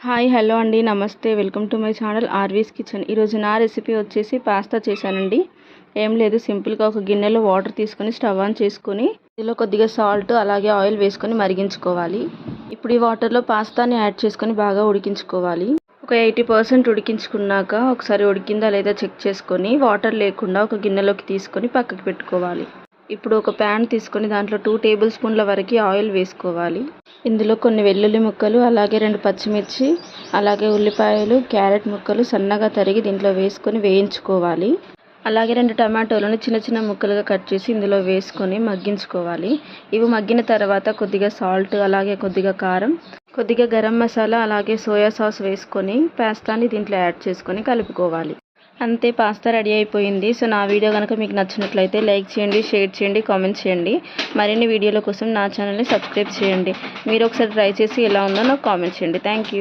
Hi hello అండి నమస్తే welcome to my channel RV's kitchen. ఈరోజు నా రెసిపీ వచ్చేసి పాస్తా చేశానండి. ఏం లేదు, సింపుల్గా ఒక గిన్నెలో వాటర్ తీసుకొని స్టవ్ ఆన్ చేసుకొని ఇందులో కొద్దిగా సాల్ట్ అలాగే ఆయిల్ వేసుకొని మరిగించుకోవాలి. ఇప్పుడు ఈ వాటర్లో పాస్తాని యాడ్ చేసుకొని బాగా ఉడికించుకోవాలి. ఒక 80% ఉడికించుకున్నాక ఒకసారి ఉడికిందా లేదా చెక్ చేసుకొని వాటర్ లేకుండా ఒక గిన్నెలోకి తీసుకొని పక్కకి పెట్టుకోవాలి. ఇప్పుడు ఒక ప్యాన్ తీసుకొని దాంట్లో 2 టేబుల్ స్పూన్ల వరకు ఆయిల్ వేసుకోవాలి. ఇందులో కొన్ని వెల్లుల్లి ముక్కలు, అలాగే 2 పచ్చిమిర్చి, అలాగే ఉల్లిపాయలు, క్యారెట్ ముక్కలు సన్నగా తరిగి దీంట్లో వేసుకొని వేయించుకోవాలి. అలాగే 2 టమాటోలను చిన్న చిన్న ముక్కలుగా కట్ చేసి ఇందులో వేసుకొని మగ్గించుకోవాలి. ఇవి మగ్గిన తర్వాత కొద్దిగా సాల్ట్, అలాగే కొద్దిగా కారం, కొద్దిగా గరం మసాలా, అలాగే సోయా సాస్ వేసుకొని పాస్తాని దీంట్లో యాడ్ చేసుకొని కలుపుకోవాలి. అంతే, పాస్తా రెడీ అయిపోయింది. సో నా వీడియో కనుక మీకు నచ్చినట్లయితే లైక్ చేయండి, షేర్ చేయండి, కామెంట్ చేయండి. మరిన్ని వీడియోల కోసం నా ఛానల్ని సబ్స్క్రైబ్ చేయండి. మీరు ఒకసారి ట్రై చేసి ఎలా ఉందో నాకు కామెంట్ చేయండి. Thank you.